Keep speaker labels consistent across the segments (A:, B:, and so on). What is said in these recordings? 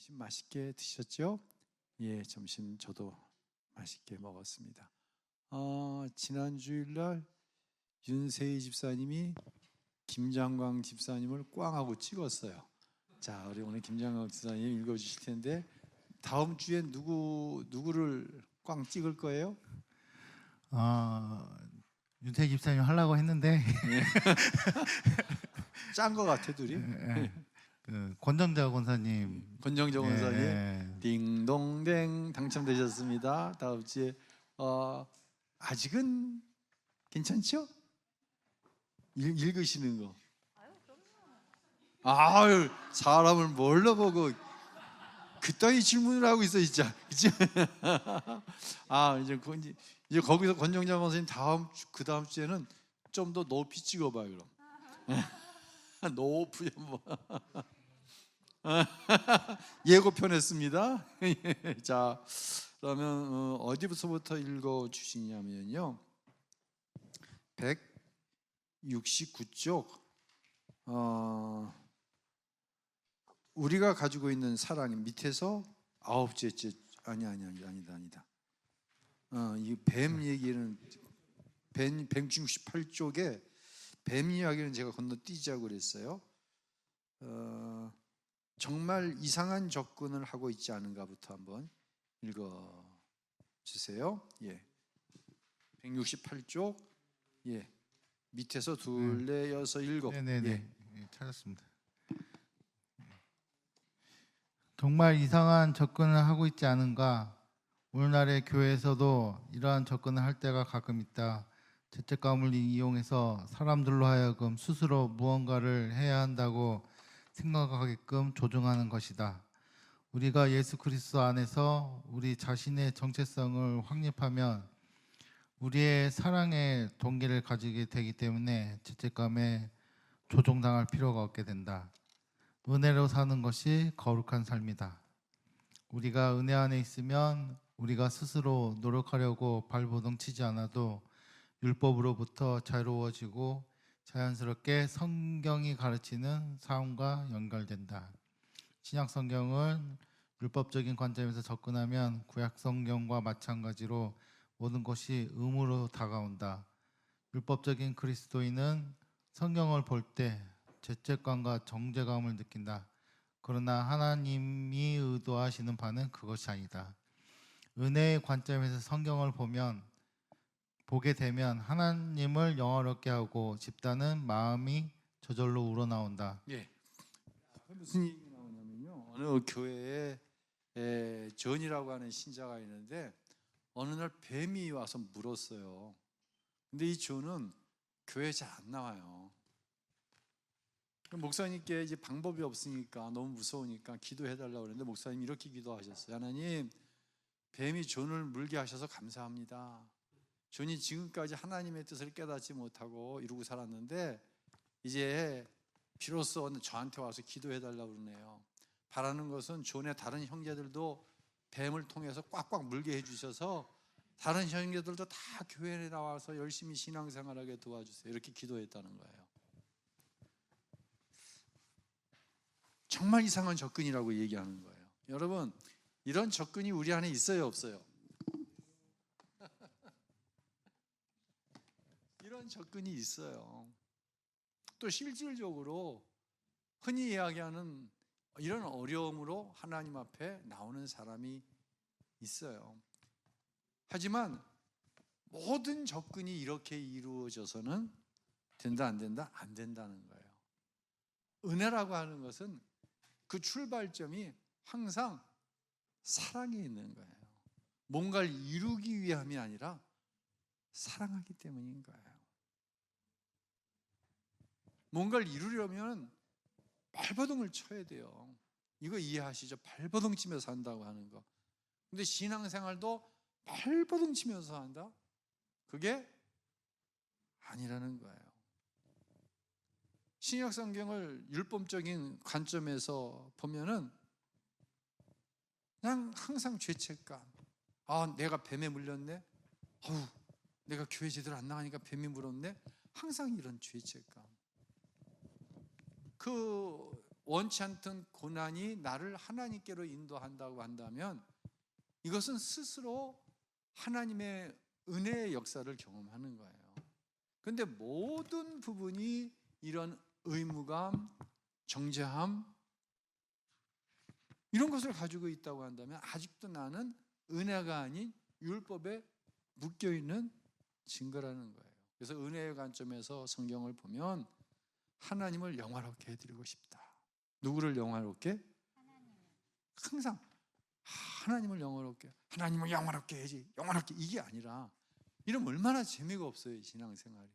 A: 점심 맛있게 드셨죠? 예, 점심 저도 맛있게 먹었습니다. 지난 주일날 윤세희 집사님이 김장광 집사님을 꽝하고 찍었어요. 자, 우리 오늘 김장광 집사님 읽어주실 텐데 다음 주에 누구를 꽝 찍을 거예요?
B: 윤태 집사님 하려고 했는데
A: 짠 거 같아 둘이.
B: 그 권정자 권사님.
A: 권정정 원사님 딩동댕 당첨되셨습니다. 다음 주에 아직은 괜찮죠? 읽으시는 거. 아유, 사람을 뭘로 보고 그따위 질문을 하고 있어 진짜. 이제 거기서 권정자 원사님 그 다음 주에는 좀 더 높이 찍어봐요 그럼. 높이 한번. 예고편했습니다. 자, 그러면 어디부터 읽어 주시냐면요, 169쪽 우리가 가지고 있는 사랑 밑에서 아홉째째 아니다. 이 뱀 얘기는 168쪽에 뱀 이야기는 제가 건너뛰자고 그랬어요. 정말 이상한 접근을 하고 있지 않은가부터 한번 읽어 주세요. 예. 168쪽. 예. 밑에서 둘, 넷, 여섯, 일곱.
B: 네네네. 예, 찾았습니다. 정말 이상한 접근을 하고 있지 않은가? 오늘날의 교회에서도 이러한 접근을 할 때가 가끔 있다. 죄책감을 이용해서 사람들로 하여금 스스로 무언가를 해야 한다고 생각하게끔 조종하는 것이다. 우리가 예수 그리스도 안에서 우리 자신의 정체성을 확립하면 우리의 사랑의 동기를 가지게 되기 때문에 죄책감에 조종당할 필요가 없게 된다. 은혜로 사는 것이 거룩한 삶이다. 우리가 은혜 안에 있으면 우리가 스스로 노력하려고 발버둥 치지 않아도 율법으로부터 자유로워지고 자연스럽게 성경이 가르치는 삶과 연결된다. 신약 성경을 율법적인 관점에서 접근하면 구약 성경과 마찬가지로 모든 것이 의무로 다가온다. 율법적인 그리스도인은 성경을 볼 때 죄책감과 정죄감을 느낀다. 그러나 하나님이 의도하시는 바는 그것이 아니다. 은혜의 관점에서 성경을 보게 되면 하나님을 영화롭게 하고 싶다는 마음이 저절로 우러나온다.
A: 예. 무슨 얘기 나오냐면요, 어느 교회에 전이라고 하는 신자가 있는데 어느 날 뱀이 와서 물었어요. 근데 이 전은 교회에 잘 안 나와요. 목사님께 이제 방법이 없으니까 너무 무서우니까 기도해달라고 그랬는데 목사님이 이렇게 기도하셨어요. 하나님, 뱀이 전을 물게 하셔서 감사합니다. 전이 지금까지 하나님의 뜻을 깨닫지 못하고 이루고 살았는데 이제 비로소 저한테 와서 기도해달라고 그러네요. 바라는 것은 존의 다른 형제들도 뱀을 통해서 꽉꽉 물게 해주셔서 다른 형제들도 다 교회에 나와서 열심히 신앙생활하게 도와주세요. 이렇게 기도했다는 거예요. 정말 이상한 접근이라고 얘기하는 거예요. 여러분, 이런 접근이 우리 안에 있어요, 없어요? 이런 접근이 있어요. 또 실질적으로 흔히 이야기하는 이런 어려움으로 하나님 앞에 나오는 사람이 있어요. 하지만 모든 접근이 이렇게 이루어져서는 된다, 안 된다? 안 된다는 거예요. 은혜라고 하는 것은 그 출발점이 항상 사랑에 있는 거예요. 뭔가를 이루기 위함이 아니라 사랑하기 때문인 거예요. 뭔가를 이루려면 발버둥을 쳐야 돼요. 이거 이해하시죠? 발버둥 치면서 산다고 하는 거. 근데 신앙생활도 발버둥 치면서 한다? 그게 아니라는 거예요. 신약 성경을 율법적인 관점에서 보면은 그냥 항상 죄책감. 내가 뱀에 물렸네. 내가 교회 제대로 안 나가니까 뱀이 물었네. 항상 이런 죄책감. 그 원치 않던 고난이 나를 하나님께로 인도한다고 한다면 이것은 스스로 하나님의 은혜의 역사를 경험하는 거예요. 그런데 모든 부분이 이런 의무감, 정죄함 이런 것을 가지고 있다고 한다면 아직도 나는 은혜가 아닌 율법에 묶여있는 증거라는 거예요. 그래서 은혜의 관점에서 성경을 보면 하나님을 영화롭게 해드리고 싶다. 누구를 영화롭게? 항상 하나님을 영화롭게, 하나님을 영화롭게 해야지, 영화롭게, 이게 아니라 이러면 얼마나 재미가 없어요. 신앙생활이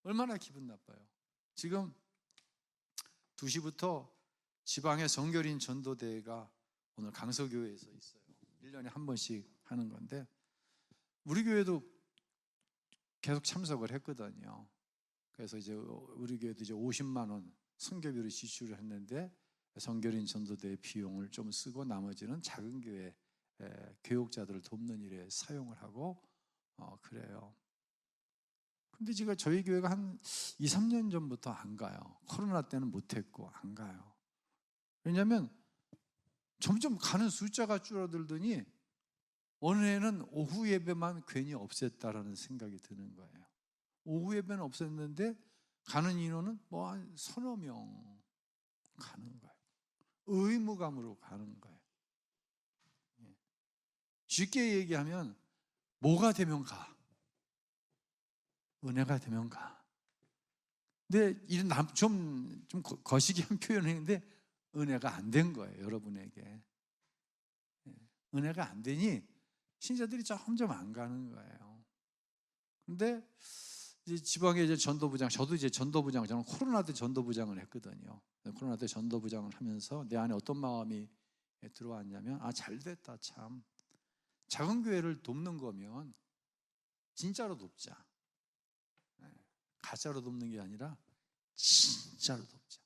A: 얼마나 기분 나빠요. 지금 2시부터 지방의 정결인 전도대회가 오늘 강서교회에서 있어요. 1년에 한 번씩 하는 건데 우리 교회도 계속 참석을 했거든요. 그래서 이제 우리 교회도 이제 50만 원 선교비로 지출을 했는데 정결인 전도대 비용을 좀 쓰고 나머지는 작은 교회 교육자들을 돕는 일에 사용을 하고 그래요. 근데 지금 저희 교회가 한 2, 3년 전부터 안 가요. 코로나 때는 못했고 안 가요. 왜냐하면 점점 가는 숫자가 줄어들더니 어느 해는 오후 예배만 괜히 없앴다라는 생각이 드는 거예요. 오후 예배는 없앴는데 가는 인원은 뭐 한 서너 명 가는 거예요. 의무감으로 가는 거예요. 쉽게 얘기하면 뭐가 되면 가? 은혜가 되면 가. 근데 이런 좀 거시기한 표현을 했는데 은혜가 안 된 거예요, 여러분에게. 은혜가 안 되니 신자들이 점점 안 가는 거예요. 근데 이제 지방에 이제 전도부장, 저도 이제 전도부장, 저는 코로나 때 전도부장을 했거든요. 코로나 때 전도부장을 하면서 내 안에 어떤 마음이 들어왔냐면 잘 됐다 참. 작은 교회를 돕는 거면 진짜로 돕자. 가짜로 돕는 게 아니라 진짜로 돕자.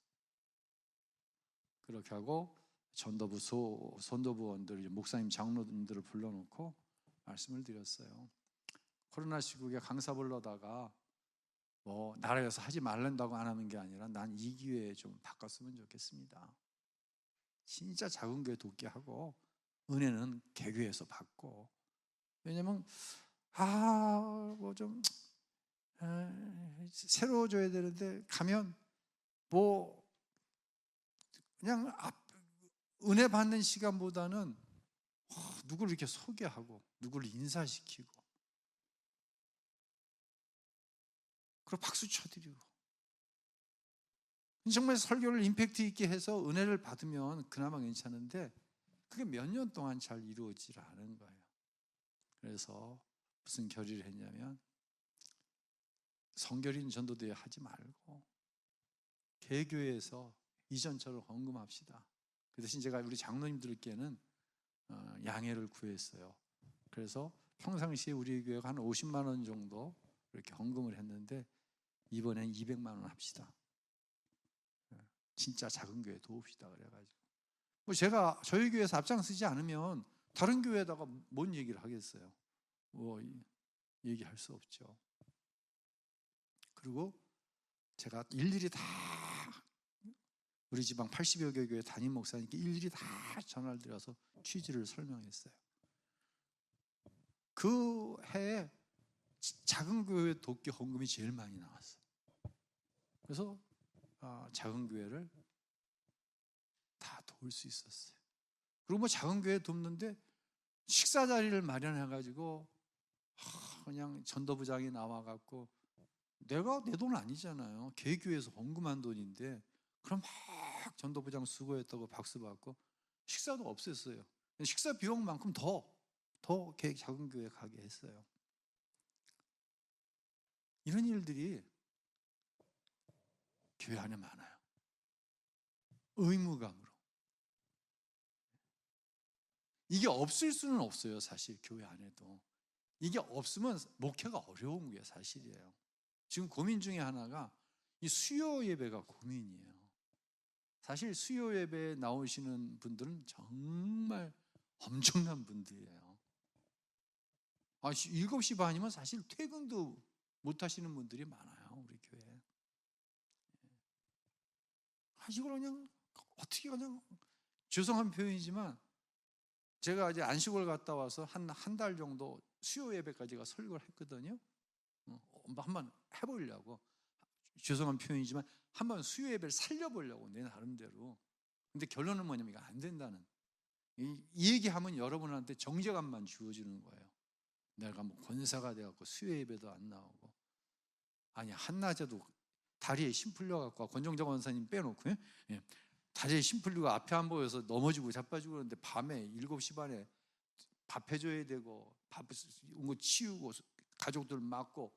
A: 그렇게 하고 전도부원들, 목사님, 장로님들을 불러놓고 말씀을 드렸어요. 코로나 시국에 강사 불러다가 뭐 나라에서 하지 말란다고 안 하는 게 아니라 난 이 기회에 좀 바꿨으면 좋겠습니다. 진짜 작은 교회 돕게 하고 은혜는 개교에서 받고. 왜냐면 뭐 좀 새로워져야 되는데 가면 뭐 그냥 은혜 받는 시간보다는 누구를 이렇게 소개하고 누구를 인사시키고 그리고 박수 쳐드리고 정말 설교를 임팩트 있게 해서 은혜를 받으면 그나마 괜찮은데 그게 몇 년 동안 잘 이루어지지 않은 거예요. 그래서 무슨 결의를 했냐면 성결인 전도대회 하지 말고 개교회에서 이전처럼 헌금합시다. 그 대신 제가 우리 장로님들께는 양해를 구했어요. 그래서 평상시에 우리 교회가 한 50만 원 정도 이렇게 헌금을 했는데 이번엔 200만 원 합시다. 진짜 작은 교회 도웁시다 그래가지고 뭐 제가 저희 교회에서 앞장서지 않으면 다른 교회에다가 뭔 얘기를 하겠어요. 뭐 얘기할 수 없죠. 그리고 제가 일일이 다 우리 지방 80여 개 교회 담임 목사님께 일일이 다 전화를 드려서 취지를 설명했어요. 그 해에 작은 교회 돕기 헌금이 제일 많이 나왔어요. 그래서 작은 교회를 다 도울 수 있었어요. 그리고 뭐 작은 교회 돕는데 식사 자리를 마련해가지고 그냥 전도부장이 나와갖고 내가 내 돈 아니잖아요. 개교에서 헌금한 돈인데 그럼 막 전도부장 수고했다고 박수 받고 식사도 없앴어요. 식사 비용만큼 더 작은 교회 가게 했어요. 이런 일들이 교회 안에 많아요. 의무감으로. 이게 없을 수는 없어요. 사실 교회 안에도. 이게 없으면 목회가 어려운 게 사실이에요. 지금 고민 중에 하나가 이 수요 예배가 고민이에요. 사실 수요 예배에 나오시는 분들은 정말 엄청난 분들이에요. 7시 반이면 사실 퇴근도 못 하시는 분들이 많아요. 우리 교회에. 이걸 그냥 어떻게 그냥 죄송한 표현이지만 제가 이제 안식월 갔다 와서 한 달 정도 수요 예배까지가 설교를 했거든요. 한번 해보려고. 죄송한 표현이지만 한번 수요 예배를 살려보려고 내 나름대로. 근데 결론은 뭐냐면 이거 안 된다는. 이 얘기하면 여러분한테 정죄감만 주어지는 거예요. 내가 뭐 권사가 돼갖고 수요 예배도 안 나오고, 아니 한낮에도 다리에 심 풀려갖고 권정정 원사님 빼놓고요. 예. 다리에 심 풀리고 앞에 안 보여서 넘어지고 자빠지고 그러는데 밤에 7시 반에 밥 해줘야 되고 밥 온 거 치우고 가족들 맡고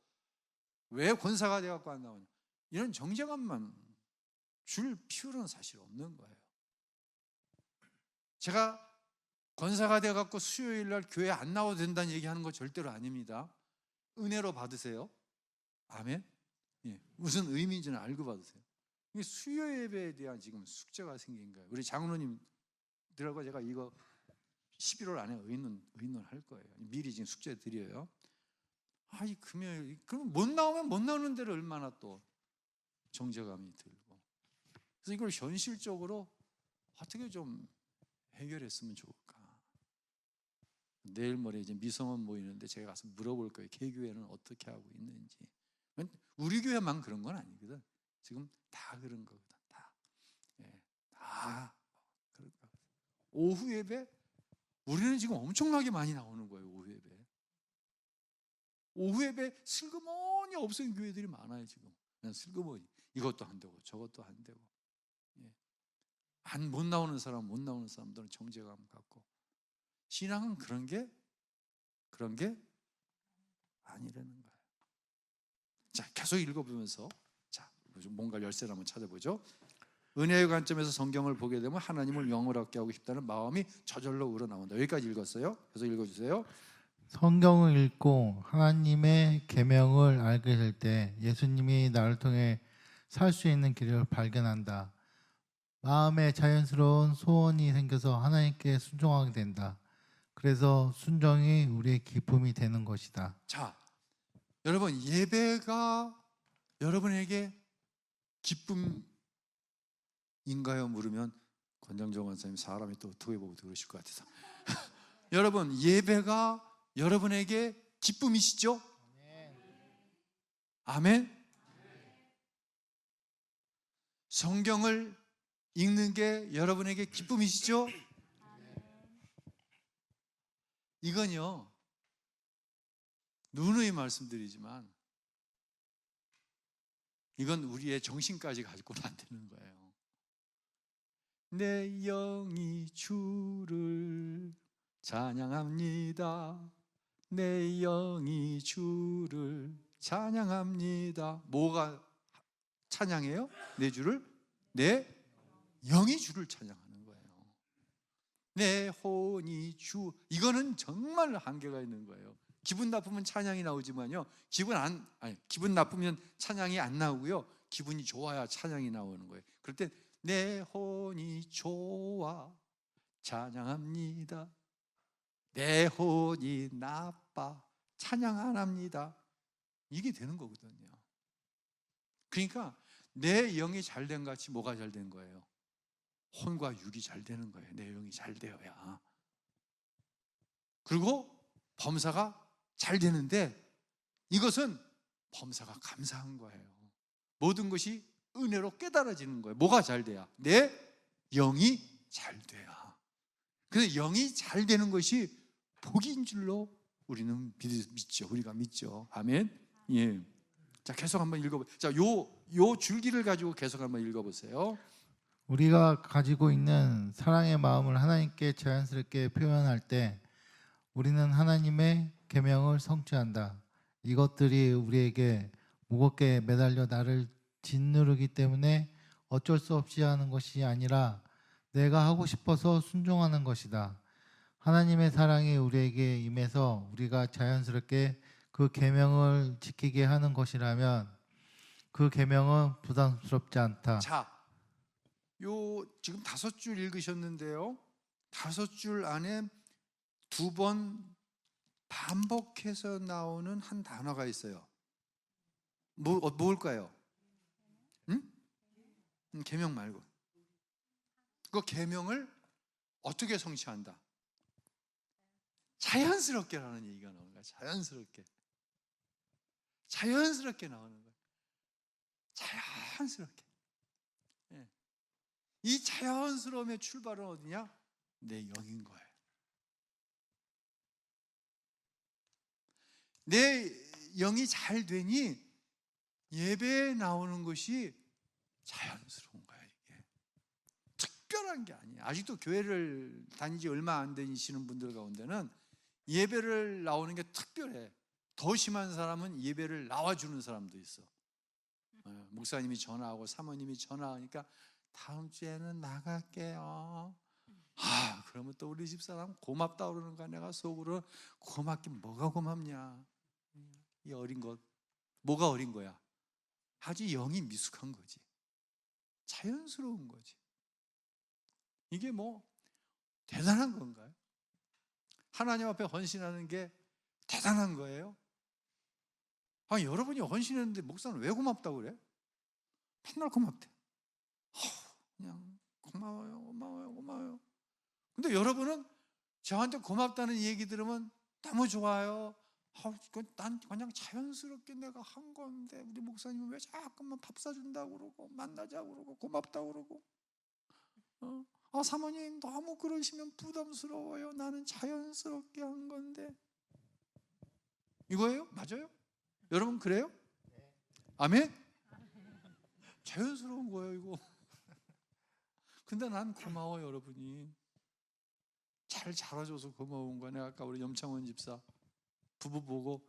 A: 왜 권사가 돼갖고 안 나오냐, 이런 정죄감만 줄 필요는 사실 없는 거예요. 제가 권사가 돼갖고 수요일 날 교회 안 나와도 된다는 얘기하는 거 절대로 아닙니다. 은혜로 받으세요. 아멘. 예, 무슨 의미인지는 알고 받으세요. 이게 수요 예배에 대한 지금 숙제가 생긴 거예요. 우리 장로님들하고 제가 이거 11월 안에 의논할 거예요. 미리 지금 숙제 드려요. 이 금요일 그럼 못 나오면 못 나오는 대로 얼마나 또 정죄감이 들고. 그래서 이걸 현실적으로 어떻게 좀 해결했으면 좋을까. 내일 모레 이제 미성원 모이는데 제가 가서 물어볼 거예요. 개교회는 어떻게 하고 있는지. 우리 교회만 그런 건 아니거든. 지금 다 그런 거거든. 다. 예, 다 그런 거. 오후 예배 우리는 지금 엄청나게 많이 나오는 거예요. 오후 예배. 오후 예배 슬그머니 없어진 교회들이 많아요. 지금 그냥 슬그머니 이것도 안 되고 저것도 안 되고. 예. 못 나오는 사람들은 정죄감 갖고. 신앙은 그런 게 아니라는 거예요. 자, 계속 읽어보면서 자, 뭔가 열쇠를 한번 찾아보죠. 은혜의 관점에서 성경을 보게 되면 하나님을 영원하게 하고 싶다는 마음이 저절로 우러나온다. 여기까지 읽었어요. 계속 읽어주세요.
B: 성경을 읽고 하나님의 계명을 알게 될 때 예수님이 나를 통해 살 수 있는 길을 발견한다. 마음에 자연스러운 소원이 생겨서 하나님께 순종하게 된다. 그래서 순종이 우리의 기쁨이 되는 것이다.
A: 자, 여러분, 예배가 여러분에게 기쁨인가요? 물으면 권정정 원사님 사람이 또 어떻게 보고 그러실 것 같아서 여러분, 예배가 여러분에게 기쁨이시죠? 아멘. 성경을 읽는 게 여러분에게 기쁨이시죠? 이건요, 누누이 말씀드리지만 이건 우리의 정신까지 가지고는 안 되는 거예요. 내 영이 주를 찬양합니다. 내 영이 주를 찬양합니다. 뭐가 찬양해요? 내 주를? 내 영이 주를 찬양하는 거예요. 내 혼이 주. 이거는 정말 한계가 있는 거예요. 기분 나쁘면 찬양이 나오지만요, 기분 나쁘면 찬양이 안 나오고요, 기분이 좋아야 찬양이 나오는 거예요. 그럴 때 내 혼이 좋아 찬양합니다. 내 혼이 나빠 찬양 안 합니다. 이게 되는 거거든요. 그러니까 내 영이 잘 된 같이 뭐가 잘 된 거예요? 혼과 육이 잘 되는 거예요. 내 영이 잘 되어야. 그리고 범사가 잘 되는데 이것은 범사가 감사한 거예요. 모든 것이 은혜로 깨달아지는 거예요. 뭐가 잘 돼야? 내 영이 잘 돼야. 그래서 영이 잘 되는 것이 복인 줄로 우리는 믿죠. 우리가 믿죠. 아멘. 예. 자, 계속 한번 읽어보세요. 자, 요 줄기를 가지고 계속 한번 읽어보세요.
B: 우리가 가지고 있는 사랑의 마음을 하나님께 자연스럽게 표현할 때 우리는 하나님의 계명을 성취한다. 이것들이 우리에게 무겁게 매달려 나를 짓누르기 때문에 어쩔 수 없이 하는 것이 아니라 내가 하고 싶어서 순종하는 것이다. 하나님의 사랑이 우리에게 임해서 우리가 자연스럽게 그 계명을 지키게 하는 것이라면 그 계명은 부담스럽지 않다.
A: 자, 요 지금 5줄 읽으셨는데요, 5줄 안에 2번 반복해서 나오는 한 단어가 있어요. 뭘까요? 응? 계명 말고 그 계명을 어떻게 성취한다? 자연스럽게라는 얘기가 나오는 거야. 자연스럽게 나오는 거야. 자연스럽게. 예. 이 자연스러움의 출발은 어디냐? 내 영인 거예요. 내 영이 잘 되니 예배에 나오는 것이 자연스러운 거야. 이게 특별한 게 아니에요. 아직도 교회를 다닌 지 얼마 안 되시는 분들 가운데는 예배를 나오는 게 특별해. 더 심한 사람은 예배를 나와주는 사람도 있어. 목사님이 전화하고 사모님이 전화하니까 다음 주에는 나갈게요. 그러면 또 우리 집사람 고맙다 그러는 거야. 내가 속으로 고맙긴 뭐가 고맙냐. 이 어린 것 뭐가 어린 거야? 아주 영이 미숙한 거지. 자연스러운 거지. 이게 뭐 대단한 건가요? 하나님 앞에 헌신하는 게 대단한 거예요? 여러분이 헌신했는데 목사는 왜 고맙다고 그래? 맨날 고맙대. 그냥 고마워요. 근데 여러분은 저한테 고맙다는 얘기 들으면 너무 좋아요. 난 그냥 자연스럽게 내가 한 건데 우리 목사님은 왜 자꾸만 밥 사준다고 그러고 만나자고 그러고 고맙다고 그러고 사모님 너무 그러시면 부담스러워요. 나는 자연스럽게 한 건데. 이거예요? 맞아요? 여러분 그래요? 아멘? 자연스러운 거예요 이거. 근데 난 고마워. 여러분이 잘 자라줘서 고마운 거야. 내가 아까 우리 염창원 집사 부부 보고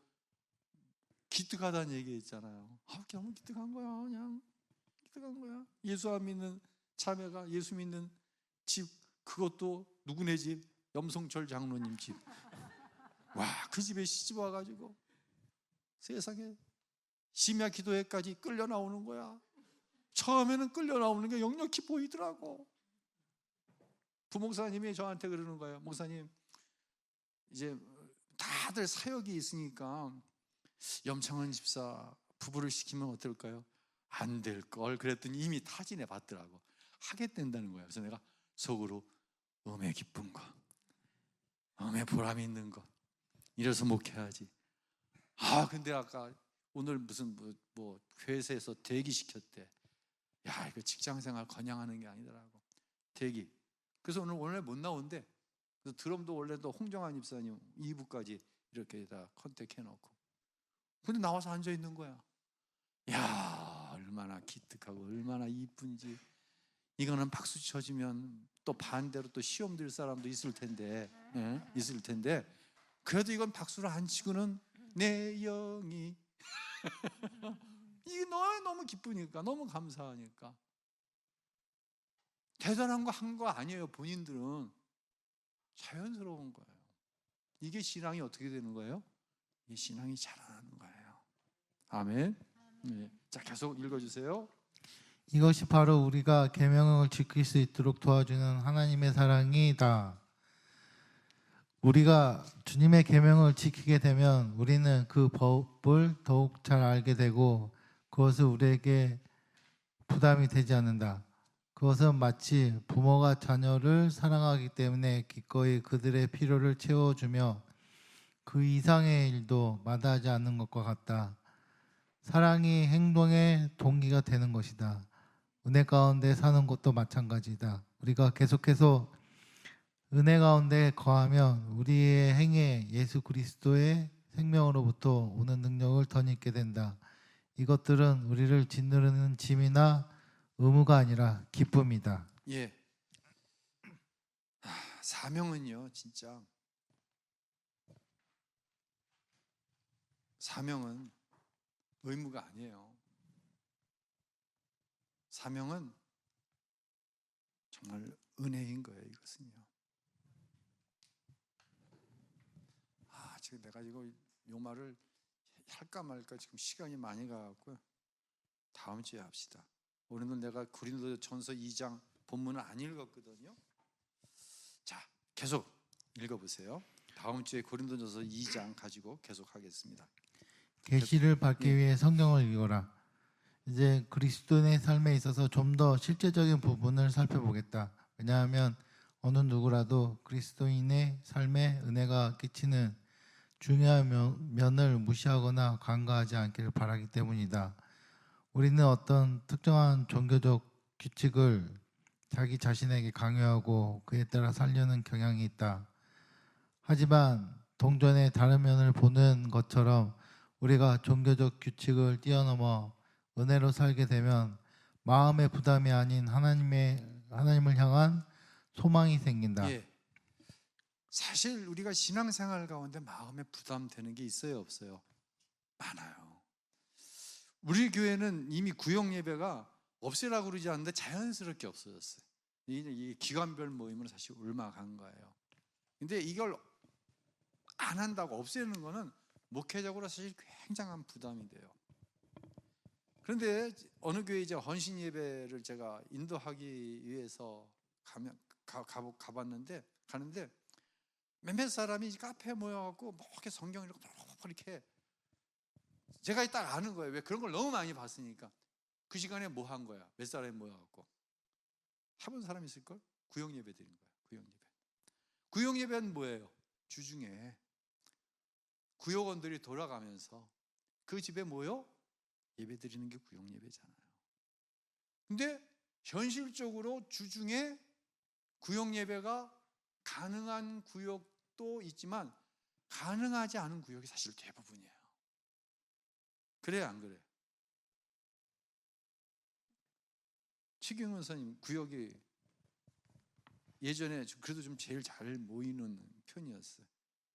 A: 기특하다는 얘기 있잖아요. 너무 기특한 거야. 그냥 기특한 거야. 예수 안 믿는 자매가 예수 믿는 집, 그것도 누구네 집? 염성철 장로님 집. 그 집에 시집 와가지고 세상에 심야 기도회까지 끌려 나오는 거야. 처음에는 끌려 나오는 게 역력히 보이더라고. 부목사님이 저한테 그러는 거예요. 목사님, 이제 다들 사역이 있으니까 염창원 집사 부부를 시키면 어떨까요? 안 될 걸. 그랬더니 이미 타진해 봤더라고. 하게 된다는 거예요. 그래서 내가 속으로 음의 기쁜 거, 음의 보람 있는 거, 이래서 목회하지. 근데 아까 오늘 무슨 뭐 회사에서 대기 시켰대. 이거 직장생활 건양하는 게 아니더라고. 대기. 그래서 오늘 못 나온대. 그래서 드럼도 원래도 홍정환 집사님 2부까지 이렇게 다 컨택해놓고. 근데 나와서 앉아 있는 거야. 얼마나 기특하고 얼마나 이쁜지. 이거는 박수 쳐주면 또 반대로 또 시험 들 사람도 있을 텐데, 있을 텐데. 그래도 이건 박수를 안 치고는 내 영이 이게 너무 기쁘니까, 너무 감사하니까. 대단한 거 한 거 아니에요. 본인들은 자연스러운 거예요. 이게 신앙이 어떻게 되는 거예요? 이 신앙이 자라나는 거예요. 아멘. 네. 자, 계속 읽어주세요.
B: 이것이 바로 우리가 계명을 지킬 수 있도록 도와주는 하나님의 사랑이다. 우리가 주님의 계명을 지키게 되면 우리는 그 법을 더욱 잘 알게 되고 그것은 우리에게 부담이 되지 않는다. 그것은 마치 부모가 자녀를 사랑하기 때문에 기꺼이 그들의 필요를 채워주며 그 이상의 일도 마다하지 않는 것과 같다. 사랑이 행동의 동기가 되는 것이다. 은혜 가운데 사는 것도 마찬가지다. 우리가 계속해서 은혜 가운데 거하면 우리의 행에 예수 그리스도의 생명으로부터 오는 능력을 덧입게 된다. 이것들은 우리를 짓누르는 짐이나 의무가 아니라 기쁨이다.
A: 예. 사명은요, 진짜 사명은 의무가 아니에요. 사명은 정말 은혜인 거예요. 이것은요. 지금 내가 요 말을 할까 말까 지금 시간이 많이 가갖고요. 다음 주에 합시다. 오늘은 내가 고린도전서 2장 본문을 안 읽었거든요. 자, 계속 읽어보세요. 다음 주에 고린도전서 2장 가지고 계속 하겠습니다.
B: 계시를 받기 위해 성경을 읽어라. 이제 그리스도인의 삶에 있어서 좀 더 실제적인 부분을 살펴보겠다. 왜냐하면 어느 누구라도 그리스도인의 삶에 은혜가 끼치는 중요한 면을 무시하거나 간과하지 않기를 바라기 때문이다. 우리는 어떤 특정한 종교적 규칙을 자기 자신에게 강요하고 그에 따라 살려는 경향이 있다. 하지만 동전의 다른 면을 보는 것처럼 우리가 종교적 규칙을 뛰어넘어 은혜로 살게 되면 마음의 부담이 아닌 하나님을 향한 소망이 생긴다.
A: 예. 사실 우리가 신앙생활 가운데 마음에 부담되는 게 있어요, 없어요? 많아요. 우리 교회는 이미 구역 예배가 없애라고 그러지 않는데 자연스럽게 없어졌어요. 이 기관별 모임은 사실 옮아간 거예요. 근데 이걸 안 한다고 없애는 거는 목회적으로 사실 굉장한 부담이 돼요. 그런데 어느 교회 이제 헌신 예배를 제가 인도하기 위해서 가봤는데 가는데 몇몇 사람이 카페에 모여갖고 뭐 이렇게 성경을 이렇게 제가 딱 아는 거예요. 왜 그런 걸 너무 많이 봤으니까. 그 시간에 뭐 한 거야? 몇 사람이 모여갖고 해본 사람이 있을걸? 구역 예배 드린 거야. 구역 예배. 구역 예배는 뭐예요? 주중에 구역원들이 돌아가면서 그 집에 모여 예배 드리는 게 구역 예배잖아요. 근데 현실적으로 주중에 구역 예배가 가능한 구역도 있지만 가능하지 않은 구역이 사실 대부분이에요. 그래요, 안 그래요? 최경원 선생님 구역이 예전에 그래도 좀 제일 잘 모이는 편이었어요.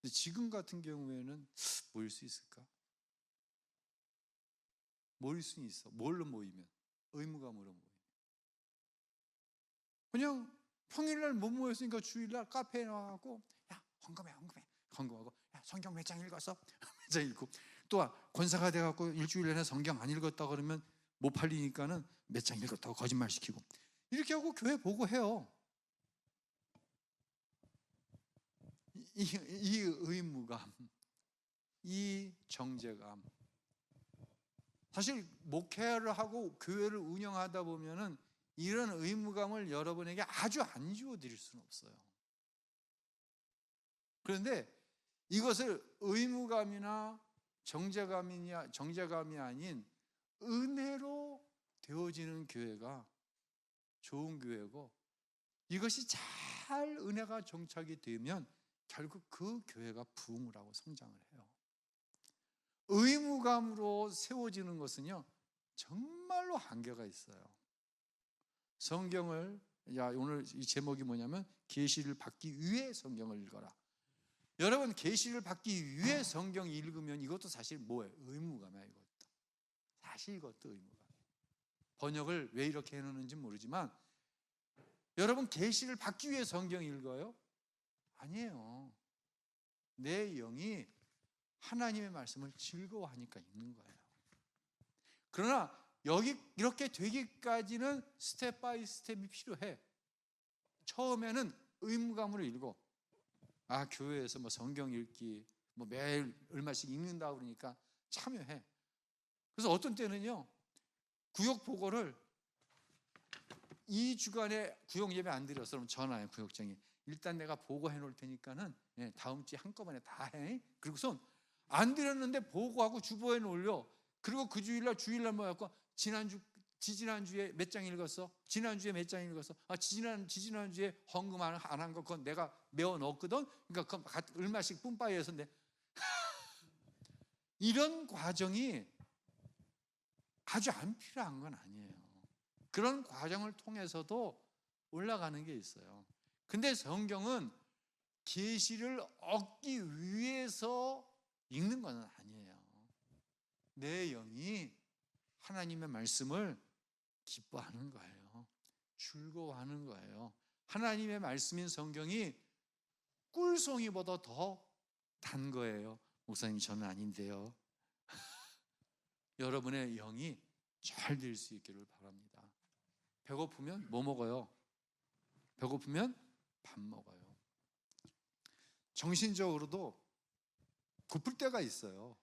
A: 근데 지금 같은 경우에는 모일 수 있을까? 모일 수는 있어. 뭘로 모이면? 의무감으로 모이면. 그냥 평일날 못 모였으니까 주일날 카페에 나와갖고 야 헌금하고 야 성경 몇 장 읽었어? 몇 장 읽고 또 권사가 돼갖고 일주일 내내 성경 안 읽었다 그러면 못 팔리니까는 몇 장 읽었다고 거짓말 시키고 이렇게 하고 교회 보고 해요. 이 의무감, 이 정죄감. 사실 목회를 하고 교회를 운영하다 보면은 이런 의무감을 여러분에게 아주 안 주어드릴 수는 없어요. 그런데 이것을 의무감이나 정죄감이 아닌 은혜로 되어지는 교회가 좋은 교회고, 이것이 잘 은혜가 정착이 되면 결국 그 교회가 부흥을 하고 성장을 해요. 의무감으로 세워지는 것은요 정말로 한계가 있어요. 성경을 오늘 이 제목이 뭐냐면 계시를 받기 위해 성경을 읽어라. 여러분 계시를 받기 위해 성경 읽으면 이것도 사실 뭐예요? 의무감이야. 이것도 사실 이것도 의무감. 번역을 왜 이렇게 해놓는지 모르지만 여러분 계시를 받기 위해 성경 읽어요? 아니에요. 내 영이 하나님의 말씀을 즐거워하니까 읽는 거예요. 그러나 여기 이렇게 되기까지는 스텝 바이 스텝이 필요해. 처음에는 의무감으로 읽어. 교회에서 뭐 성경 읽기 뭐 매일 얼마씩 읽는다 그러니까 참여해. 그래서 어떤 때는요 구역 보고를 2주간에 구역 예배 안 드렸어. 그럼 전화해 구역장에. 일단 내가 보고해 놓을 테니까는 다음 주에 한꺼번에 다 해. 그리고선 안 드렸는데 보고하고 주보에 올려. 그리고 그 주일날 뭐였고 지지난주에 몇 장 읽었어? 지난주에 몇 장 읽었어? 지지난주에 헌금 안 한 거 그건 내가 메워 넣었거든. 그러니까 얼마씩 뿜빠이해서 이런 과정이 아주 안 필요한 건 아니에요. 그런 과정을 통해서도 올라가는 게 있어요. 근데 성경은 계시를 얻기 위해서 읽는 건 아니에요. 내 영이 하나님의 말씀을 기뻐하는 거예요. 즐거워하는 거예요. 하나님의 말씀인 성경이 꿀송이보다 더 단 거예요. 목사님 저는 아닌데요. 여러분의 영이 잘 될 수 있기를 바랍니다. 배고프면 뭐 먹어요? 배고프면 밥 먹어요. 정신적으로도 고플 때가 있어요.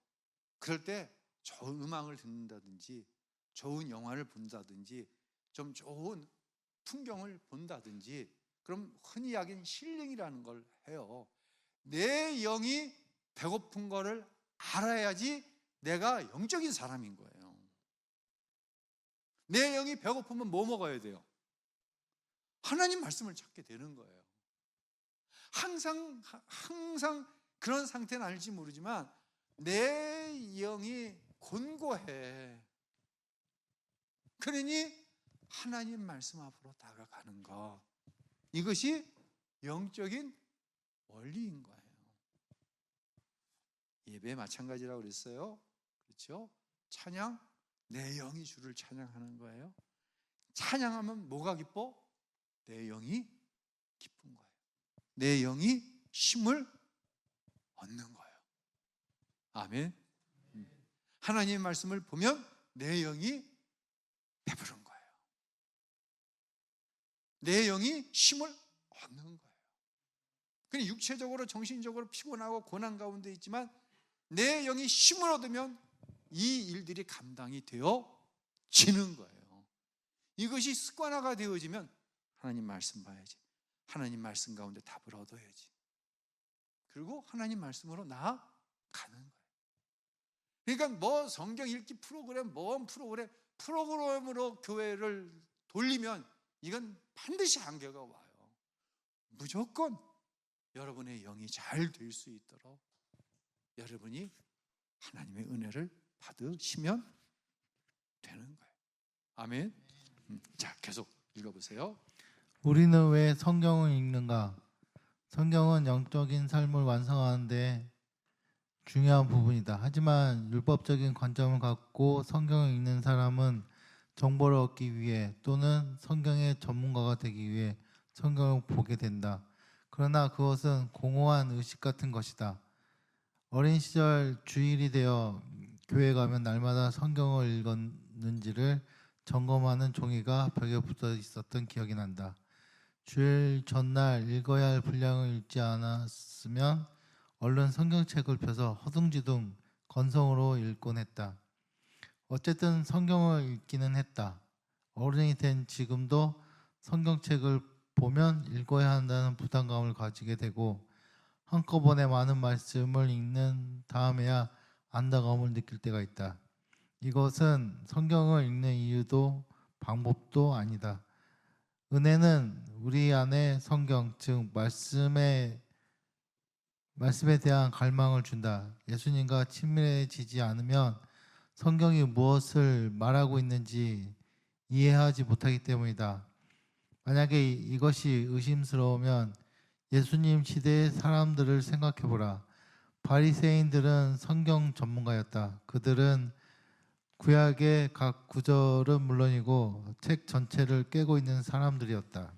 A: 그럴 때 좋은 음악을 듣는다든지 좋은 영화를 본다든지 좀 좋은 풍경을 본다든지 그럼 흔히 이야기하는 힐링이라는 걸 해요. 내 영이 배고픈 거를 알아야지 내가 영적인 사람인 거예요. 내 영이 배고프면 뭐 먹어야 돼요? 하나님 말씀을 찾게 되는 거예요. 항상 그런 상태는 아닐지 모르지만 내 영이 곤고해. 그러니 하나님 말씀 앞으로 다가가는 것, 이것이 영적인 원리인 거예요. 예배 마찬가지라고 그랬어요. 그렇죠? 찬양, 내 영이 주를 찬양하는 거예요. 찬양하면 뭐가 기뻐? 내 영이 기쁜 거예요. 내 영이 힘을 얻는 거예요. 아멘. 하나님의 말씀을 보면 내 영이 배부른 거예요. 내 영이 힘을 얻는 거예요. 그냥 육체적으로 정신적으로 피곤하고 고난 가운데 있지만 내 영이 힘을 얻으면 이 일들이 감당이 되어지는 거예요. 이것이 습관화가 되어지면 하나님 말씀 봐야지, 하나님 말씀 가운데 답을 얻어야지, 그리고 하나님 말씀으로 나아가는 거예요. 그러니까 뭐 성경 읽기 프로그램, 뭔 프로그램으로 교회를 돌리면 이건 반드시 한계가 와요. 무조건 여러분의 영이 잘 될 수 있도록 여러분이 하나님의 은혜를 받으시면 되는 거예요. 아멘. 자, 계속 읽어보세요.
B: 우리는 왜 성경을 읽는가? 성경은 영적인 삶을 완성하는데 중요한 부분이다. 하지만 율법적인 관점을 갖고 성경을 읽는 사람은 정보를 얻기 위해 또는 성경의 전문가가 되기 위해 성경을 보게 된다. 그러나 그것은 공허한 의식 같은 것이다. 어린 시절 주일이 되어 교회 가면 날마다 성경을 읽었는지를 점검하는 종이가 벽에 붙어 있었던 기억이 난다. 주일 전날 읽어야 할 분량을 읽지 않았으면 얼른 성경책을 펴서 허둥지둥 건성으로 읽곤 했다. 어쨌든 성경을 읽기는 했다. 어른이 된 지금도 성경책을 보면 읽어야 한다는 부담감을 가지게 되고 한꺼번에 많은 말씀을 읽는 다음에야 안다감을 느낄 때가 있다. 이것은 성경을 읽는 이유도 방법도 아니다. 은혜는 우리 안에 성경, 즉 말씀에 대한 갈망을 준다. 예수님과 친밀해지지 않으면 성경이 무엇을 말하고 있는지 이해하지 못하기 때문이다. 만약에 이것이 의심스러우면 예수님 시대의 사람들을 생각해보라. 바리새인들은 성경 전문가였다. 그들은 구약의 각 구절은 물론이고 책 전체를 깨고 있는 사람들이었다.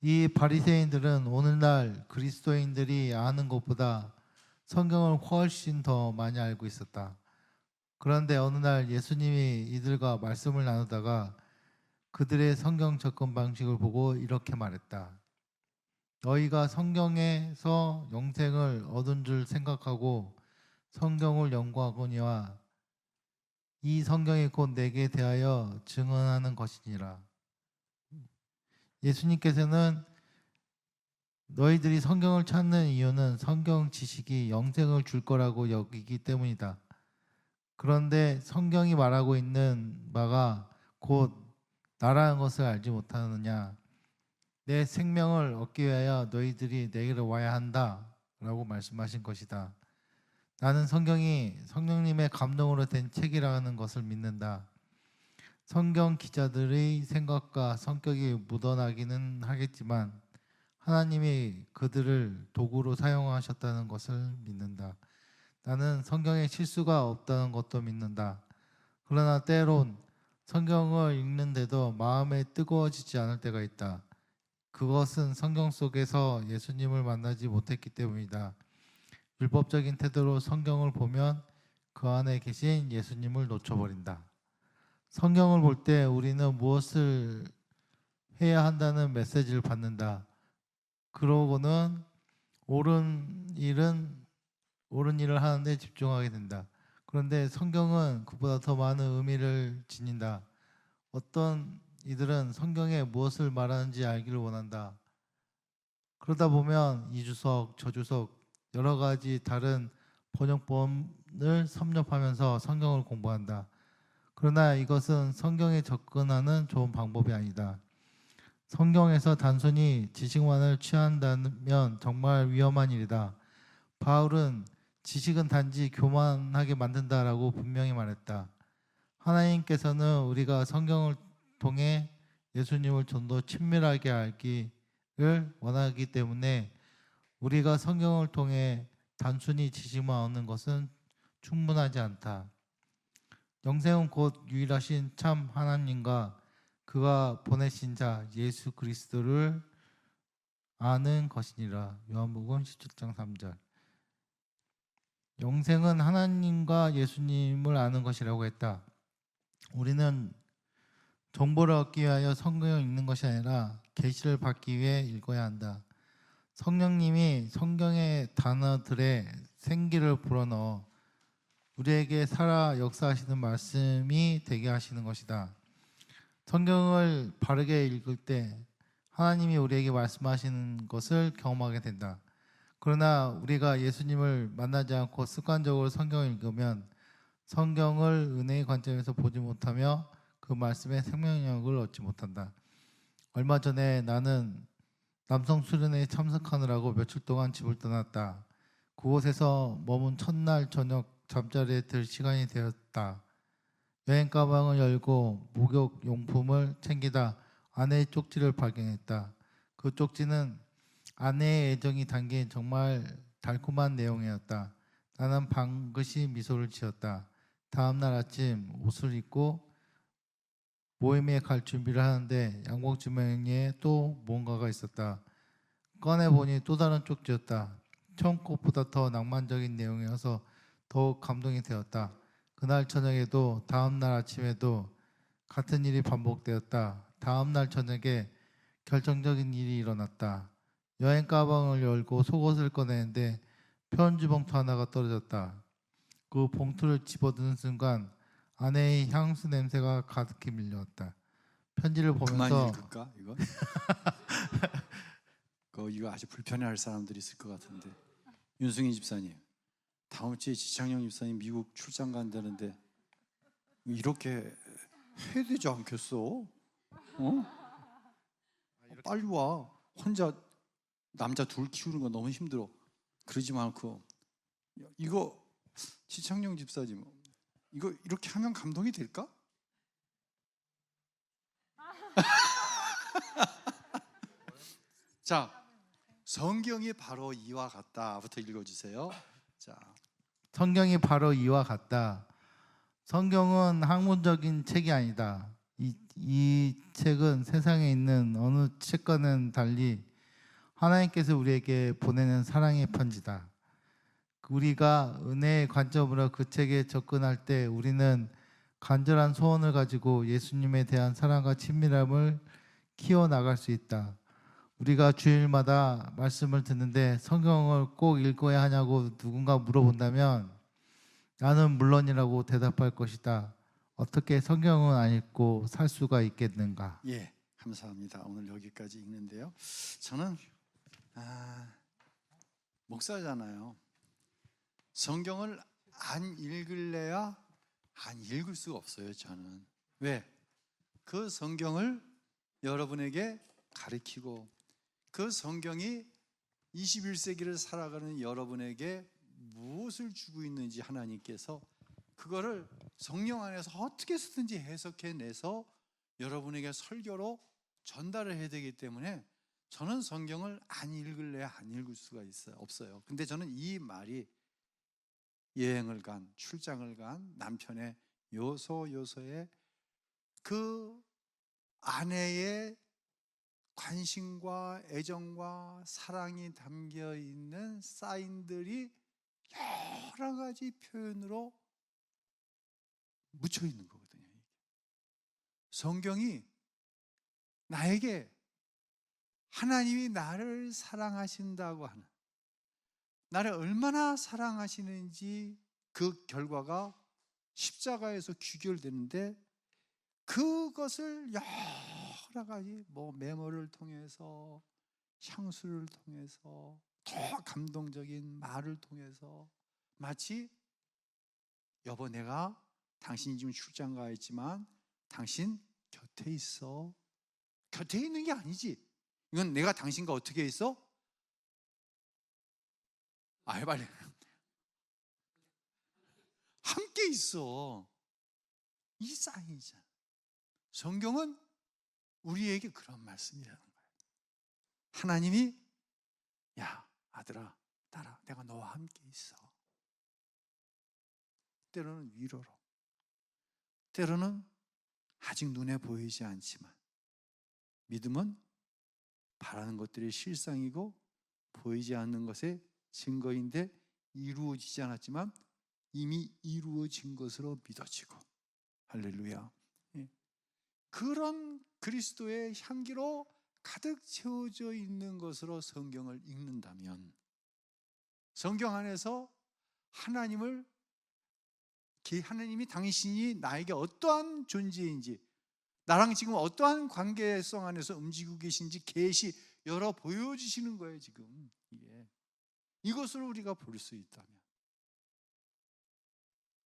B: 이 바리새인들은 오늘날 그리스도인들이 아는 것보다 성경을 훨씬 더 많이 알고 있었다. 그런데 어느 날 예수님이 이들과 말씀을 나누다가 그들의 성경 접근 방식을 보고 이렇게 말했다. 너희가 성경에서 영생을 얻은 줄 생각하고 성경을 연구하거니와 이 성경이 곧 내게 대하여 증언하는 것이니라. 예수님께서는 너희들이 성경을 찾는 이유는 성경 지식이 영생을 줄 거라고 여기기 때문이다. 그런데 성경이 말하고 있는 바가 곧 나라는 것을 알지 못하느냐. 내 생명을 얻기 위하여 너희들이 내게로 와야 한다 라고 말씀하신 것이다. 나는 성경이 성령님의 감동으로 된 책이라는 것을 믿는다. 성경 기자들의 생각과 성격이 묻어나기는 하겠지만 하나님이 그들을 도구로 사용하셨다는 것을 믿는다. 나는 성경에 실수가 없다는 것도 믿는다. 그러나 때론 성경을 읽는데도 마음에 뜨거워지지 않을 때가 있다. 그것은 성경 속에서 예수님을 만나지 못했기 때문이다. 율법적인 태도로 성경을 보면 그 안에 계신 예수님을 놓쳐버린다. 성경을 볼 때 우리는 무엇을 해야 한다는 메시지를 받는다. 그러고는 옳은 일을 하는데 집중하게 된다. 그런데 성경은 그보다 더 많은 의미를 지닌다. 어떤 이들은 성경에 무엇을 말하는지 알기를 원한다. 그러다 보면 이주석, 저주석 여러 가지 다른 번역본을 섭렵하면서 성경을 공부한다. 그러나 이것은 성경에 접근하는 좋은 방법이 아니다. 성경에서 단순히 지식만을 취한다면 정말 위험한 일이다. 바울은 지식은 단지 교만하게 만든다라고 분명히 말했다. 하나님께서는 우리가 성경을 통해 예수님을 좀 더 친밀하게 알기를 원하기 때문에 우리가 성경을 통해 단순히 지식만 얻는 것은 충분하지 않다. 영생은 곧 유일하신 참 하나님과 그가 보내신 자 예수 그리스도를 아는 것이니라. 요한복음 17장 3절. 영생은 하나님과 예수님을 아는 것이라고 했다. 우리는 정보를 얻기 위하여 성경을 읽는 것이 아니라 계시를 받기 위해 읽어야 한다. 성령님이 성경의 단어들에 생기를 불어넣어 우리에게 살아 역사하시는 말씀이 되게 하시는 것이다. 성경을 바르게 읽을 때 하나님이 우리에게 말씀하시는 것을 경험하게 된다. 그러나 우리가 예수님을 만나지 않고 습관적으로 성경을 읽으면 성경을 은혜의 관점에서 보지 못하며 그 말씀의 생명력을 얻지 못한다. 얼마 전에 나는 남성 수련회에 참석하느라고 며칠 동안 집을 떠났다. 그곳에서 머문 첫날 저녁 잠자리에 들 시간이 되었다. 여행 가방을 열고 목욕 용품을 챙기다 아내의 쪽지를 발견했다. 그 쪽지는 아내의 애정이 담긴 정말 달콤한 내용이었다. 나는 반드시 미소를 지었다. 다음 날 아침 옷을 입고 모임에 갈 준비를 하는데 양복 주머니에 또 뭔가가 있었다. 꺼내보니 또 다른 쪽지였다. 처음 것보다 더 낭만적인 내용이어서 더욱 감동이 되었다. 그날 저녁에도 다음 날 아침에도 같은 일이 반복되었다. 다음 날 저녁에 결정적인 일이 일어났다. 여행 가방을 열고 속옷을 꺼내는데 편지 봉투 하나가 떨어졌다. 그 봉투를 집어드는 순간 아내의 향수 냄새가 가득히 밀려왔다. 편지를
A: 그만
B: 보면서
A: 읽을까 이거? 이거 아주 불편해할 사람들이 있을 것 같은데. 윤승희 집사님, 다음 주에 지창영 집사님 미국 출장 간다는데 이렇게 해야 되지 않겠어? 빨리 와. 혼자 남자 둘 키우는 거 너무 힘들어. 그러지 말고 이거 지창영 집사님 이거 이렇게 하면 감동이 될까? 자, 성경이 바로 이와 같다부터 읽어주세요. 자,
B: 성경이 바로 이와 같다. 성경은 학문적인 책이 아니다. 이 책은 세상에 있는 어느 책과는 달리 하나님께서 우리에게 보내는 사랑의 편지다. 우리가 은혜의 관점으로 그 책에 접근할 때 우리는 간절한 소원을 가지고 예수님에 대한 사랑과 친밀함을 키워나갈 수 있다. 우리가 주일마다 말씀을 듣는데 성경을 꼭 읽어야 하냐고 누군가 물어본다면 나는 물론이라고 대답할 것이다. 어떻게 성경은 안 읽고 살 수가 있겠는가?
A: 예, 감사합니다. 오늘 여기까지 읽는데요. 저는 목사잖아요. 성경을 안 읽을래야 안 읽을 수가 없어요. 저는 왜? 그 성경을 여러분에게 가르치고 그 성경이 21세기를 살아가는 여러분에게 무엇을 주고 있는지 하나님께서 그거를 성령 안에서 어떻게 쓰든지 해석해내서 여러분에게 설교로 전달을 해야 되기 때문에 저는 성경을 안 읽을래야 안 읽을 수가 없어요. 근데 저는 이 말이 여행을 간, 출장을 간 남편의 요소에 그 아내의 관심과 애정과 사랑이 담겨 있는 사인들이 여러 가지 표현으로 묻혀 있는 거거든요. 성경이 나에게 하나님이 나를 사랑하신다고 하는, 나를 얼마나 사랑하시는지 그 결과가 십자가에서 귀결되는데 그것을 여러 가지 뭐 메모를 통해서, 향수를 통해서, 더 감동적인 말을 통해서, 마치 여보 내가 당신이 지금 출장 가 있지만 당신 곁에 있어. 곁에 있는 게 아니지. 이건 내가 당신과 어떻게 있어? 빨리 함께 있어. 이 사인이잖아. 성경은 우리에게 그런 말씀이라는 거예요. 하나님이 야 아들아 딸아 내가 너와 함께 있어. 때로는 위로로, 때로는 아직 눈에 보이지 않지만, 믿음은 바라는 것들이 실상이고 보이지 않는 것의 증거인데 이루어지지 않았지만 이미 이루어진 것으로 믿어지고. 할렐루야. 예. 그런 그리스도의 향기로 가득 채워져 있는 것으로 성경을 읽는다면, 성경 안에서 하나님이 당신이 나에게 어떠한 존재인지, 나랑 지금 어떠한 관계성 안에서 움직이고 계신지 계시 열어 보여주시는 거예요. 지금 이것을 우리가 볼 수 있다면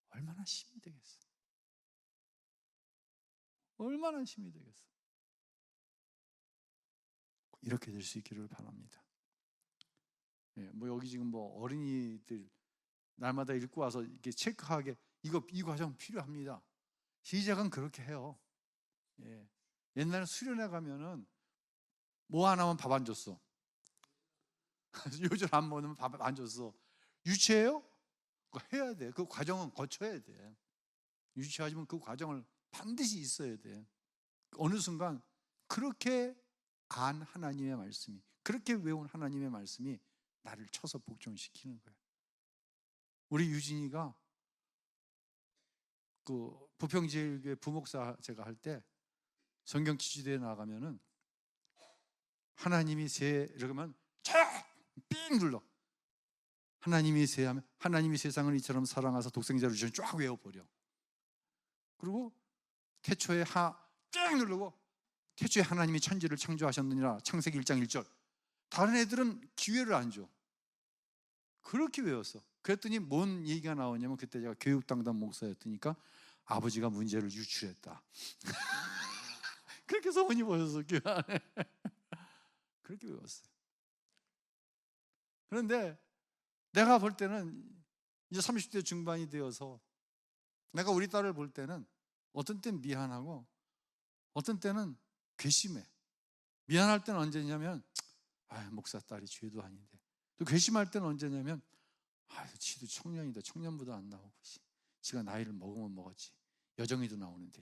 A: 얼마나 힘이 되겠어. 얼마나 힘이 되겠어. 이렇게 될 수 있기를 바랍니다. 뭐 여기 지금 뭐 어린이들 날마다 읽고 와서 이렇게 체크하게 이 과정 필요합니다. 시작은 그렇게 해요. 옛날에 수련회 가면은 뭐 하나만 밥 안 줬어. 요절 안 먹으면 밥 안 줬어. 유치해요? 그거 해야 돼. 그 과정은 거쳐야 돼. 유치하지만 그 과정을 반드시 있어야 돼. 어느 순간 그렇게 안 하나님의 말씀이, 그렇게 외운 하나님의 말씀이 나를 쳐서 복종시키는 거예요. 우리 유진이가 그 부평제일교회 부목사 제가 할 때 성경 지지대에 나가면은 하나님이 세 이러면 삥 눌러. 하나님이 세 하면 하나님이 세상을 이처럼 사랑하사 독생자를 주시면 쫙 외워버려. 그리고 태초에 삥 누르고 태초에 하나님이 천지를 창조하셨느니라 창세기 1장 1절. 다른 애들은 기회를 안 줘. 그렇게 외웠어. 그랬더니 뭔 얘기가 나오냐면, 그때 제가 교육당담 목사였으니까 아버지가 문제를 유출했다. 그렇게 소문이 보였어, 교회 안에. 그렇게 외웠어요. 그런데 내가 볼 때는 이제 30대 중반이 되어서 내가 우리 딸을 볼 때는 어떤 때는 미안하고 어떤 때는 괘씸해. 미안할 때는 언제냐면 목사 딸이 죄도 아닌데, 또 괘씸할 때는 언제냐면 지도 청년이다. 청년보다 안 나오고 지가 나이를 먹으면 먹었지. 여정이도 나오는데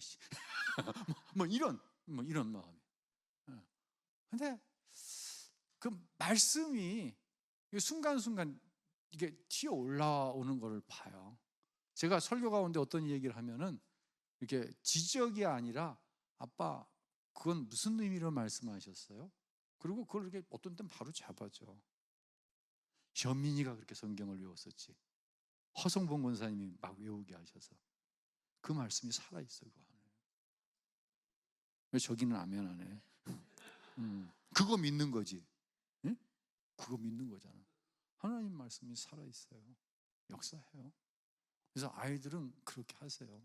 A: 뭐 이런 마음이. 근데 그 말씀이 순간순간 이게 튀어 올라오는 것을 봐요. 제가 설교 가운데 어떤 얘기를 하면은 이렇게 지적이 아니라 아빠 그건 무슨 의미로 말씀하셨어요? 그리고 그걸 이렇게 어떤 때는 바로 잡아줘. 현민이가 그렇게 성경을 외웠었지. 허성봉 권사님이 막 외우게 하셔서 그 말씀이 살아있어요. 그 안에. 왜 저기는 아멘 안 해? 그거 믿는 거지. 응? 그거 믿는 거잖아. 하나님 말씀이 살아있어요. 역사해요. 그래서 아이들은 그렇게 하세요.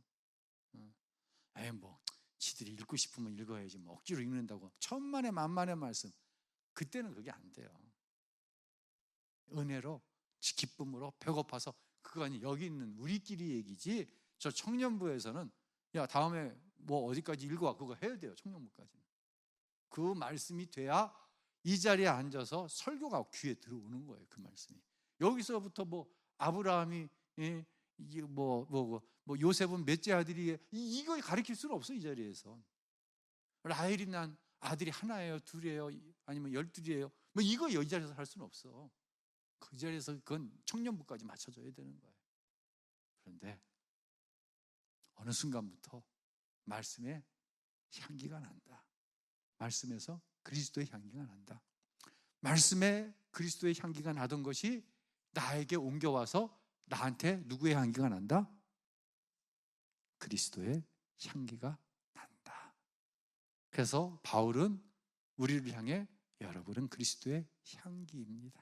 A: 뭐 지들이 읽고 싶으면 읽어야지 뭐 억지로 읽는다고 천만의 만만의 말씀. 그때는 그게 안 돼요. 은혜로, 기쁨으로, 배고파서. 그거 아니, 여기 있는 우리끼리 얘기지. 저 청년부에서는 야 다음에 뭐 어디까지 읽어와 그거 해야 돼요. 청년부까지는. 그 말씀이 돼야 이 자리에 앉아서 설교가 귀에 들어오는 거예요. 그 말씀이. 여기서부터 뭐 아브라함이 뭐 요셉은 몇째 아들이 이걸 가르칠 수는 없어. 이 자리에서 라헬이 난 아들이 하나예요, 둘이에요, 아니면 12이에요, 뭐 이거 이 자리에서 할 수는 없어. 그 자리에서 그건 청년부까지 맞춰줘야 되는 거예요. 그런데 어느 순간부터 말씀의 향기가 난다. 말씀에서 그리스도의 향기가 난다. 말씀에 그리스도의 향기가 나던 것이 나에게 옮겨와서 나한테 누구의 향기가 난다? 그리스도의 향기가 난다. 그래서 바울은 우리를 향해 여러분은 그리스도의 향기입니다.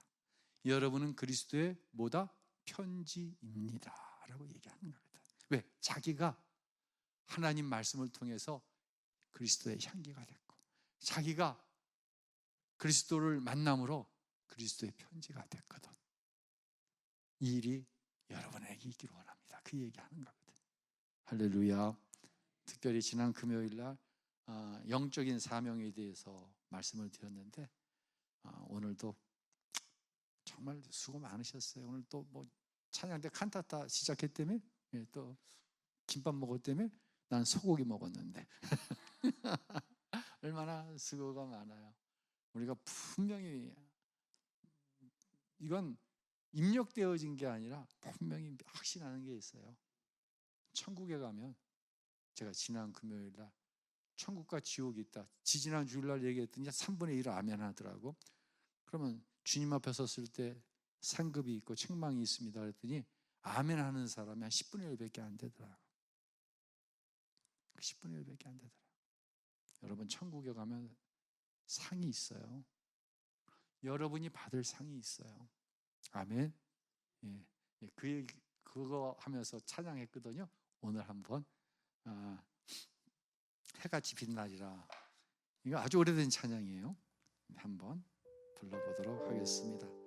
A: 여러분은 그리스도의 뭐다? 편지입니다 라고 얘기하는 겁니다. 왜? 자기가 하나님 말씀을 통해서 그리스도의 향기가 됐고, 자기가 그리스도를 만남으로 그리스도의 편지가 됐거든. 이 일이 여러분에게 있기를 원합니다. 그 얘기하는 거거든. 할렐루야. 특별히 지난 금요일 날 영적인 사명에 대해서 말씀을 드렸는데, 오늘도 정말 수고 많으셨어요. 오늘 또 뭐 찬양 때 칸타타 시작했다며, 또 김밥 먹었다며, 난 소고기 먹었는데 얼마나 수고가 많아요. 우리가 분명히 이건 입력되어진 게 아니라 분명히 확신하는 게 있어요. 천국에 가면, 제가 지난 금요일 날 천국과 지옥이 있다, 지지난 주일날 얘기했더니 3분의 1을 아멘 하더라고. 그러면 주님 앞에 섰을 때 상급이 있고 책망이 있습니다 그랬더니 아멘 하는 사람이 한 10분의 1밖에 안 되더라고. 10분의 1밖에 안 되더라고. 여러분, 천국에 가면 상이 있어요. 여러분이 받을 상이 있어요. 아멘. 예. 그거 하면서 찬양했거든요. 오늘 한번 해같이 빛나리라, 이거 아주 오래된 찬양이에요. 한번 불러보도록 하겠습니다.